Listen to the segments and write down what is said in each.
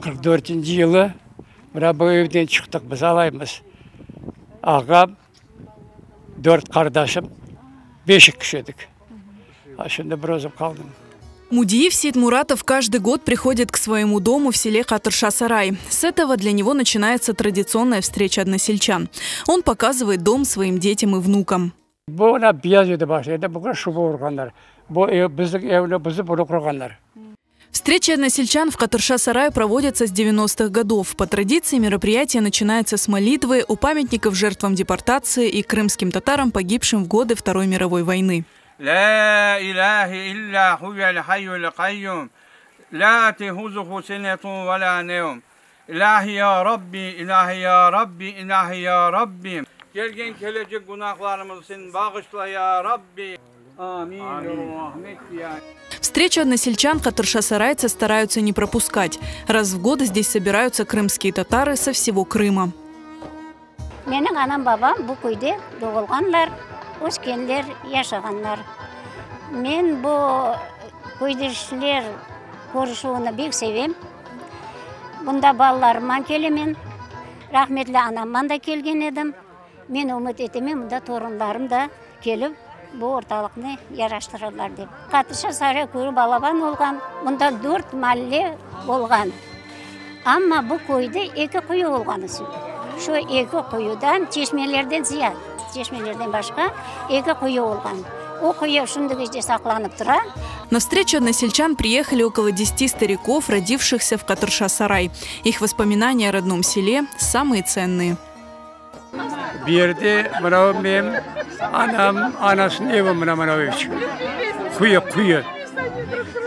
44 жылы бұл evden шықтық, біз алаймыз. Ағам, 4 қардашым, 5 кіші едік. Şimdi бірозым қалдым. Мудиев Сейтмуратов каждый год приходит к своему дому в селе Катырша-Сарай. С этого для него начинается традиционная встреча односельчан. Он показывает дом своим детям и внукам. Встречи односельчан в Катырша-Сарай проводятся с 90-х годов. По традиции мероприятие начинается с молитвы у памятников жертвам депортации и крымским татарам, погибшим в годы Второй мировой войны. لا إله إلا هو الحي القيوم لا تأخذه سنة ولا نوم İlahi ya Rabbi, ilahi ya Rabbi, ilahi ya Rabbi. Gelgen gelecek günahlarımızı sen bağışla ya Rabbi. Amin. Встречу односельчан катырша-сарайцы стараются не пропускать. Раз в год здесь собираются крымские татары со всего Крыма. Менің анам бабам бұл көйде doğulганlar, өскенлер, yaşaganlar. Мен бұл көйдешілер көрішуіні бек sevем. Бұнда балаларыман келемен, рахметлі анамман да келген едім. Мен үміт етемен, бұнда торынларым да келіп, бұл орталықны яраштырылар деп. Катырша-Сарай көрі балабан олған, бұнда 4 малле болған. Амма бұл көйді 2 құйы олғаны сөй. Şu 2 құйыдан чешмелерден зияд. Чешмелерден башқа 2 құйы олған. О құйы шынды кезде сақланып тұра. На встречу односельчан приехали около 10 стариков, родившихся в Катырша-Сарай. Их воспоминания о родном селе самые ценные. Берде мынау мен анасын еві мынау өші. Құйы.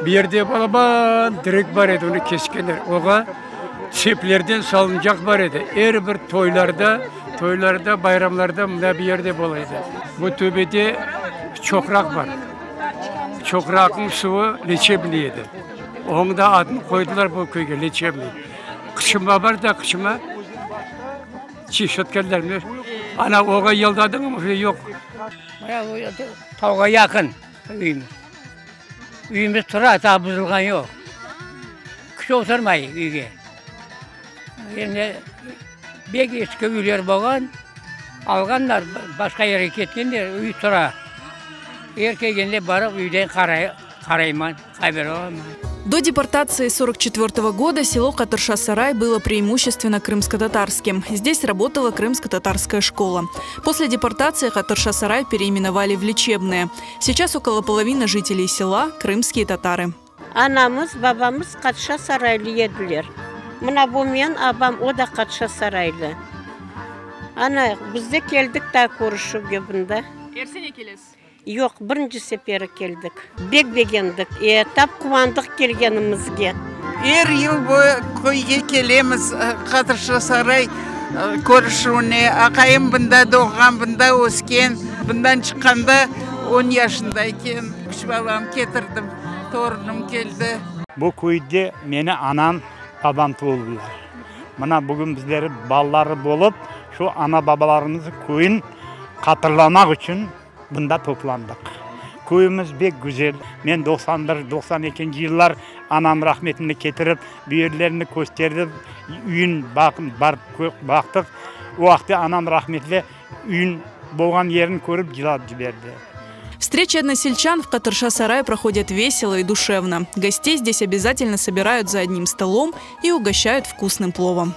Берде балабан дірек бар еді, оны кескендер. Оға çeplerden salıncak var edi. Her bir toylarda, bayramlarda mına bir yerde bolaydı. Bu töbede çokrak var. Çokrakın suyu leçebliydi. Onun da adını koydular bu köyge, leçebli. Kışıma var da kışıma çiftçiler mi? Ana oğa yıldadın mı? Yok. Tavga yakın üyümüz. Üyümüz tura ta buzulgan yok. Kış oturmayı üyge. Yani bek eski üyler boğan, alganlar başka yere ketkenler, üy tura. Erkegende barıp üyden karayman, haber olman. До депортации 1944 года село Катырша-Сарай было преимущественно крымско-татарским. Здесь работала крымско-татарская школа. После депортации Катырша-Сарай переименовали в лечебное. Сейчас около половины жителей села – крымские татары. Анамыз, бабамыз Катырша-Сарайлы еділер. Мына бұл мен, абам о да Катырша-Сарайлы. Ана, бізде келдік та көрішуге бұнда. Ерсене келесіз? Yok, birinci sefere geldik. Bekleyendik. Tap kuvandık gelgenimizge. Her yıl bu köyge gelemiz Katırша-Сарай görüşüne. Akayım bunda doğan, bunda ösken. Bundan çıkanda 10 yaşındayken küçük balam getirdim. Torunum geldi. Bu köyde meni anam, babam tuğuldular. Buna bugün bizleri balları bulup şu ana babalarımızı köyün hatırlamak için bunda toplandık. Köyümüz pek güzel. Men 91-92 yıllar anam rahmetini getirip, büyürlerini gösterip, üyün baktık. O vakti anam rahmetli üyün болған yerini көріп жылап жіберді. Встречи односельчан в Катырша-Сарай проходят весело и душевно. Гостей здесь обязательно собирают за одним столом и угощают вкусным пловом.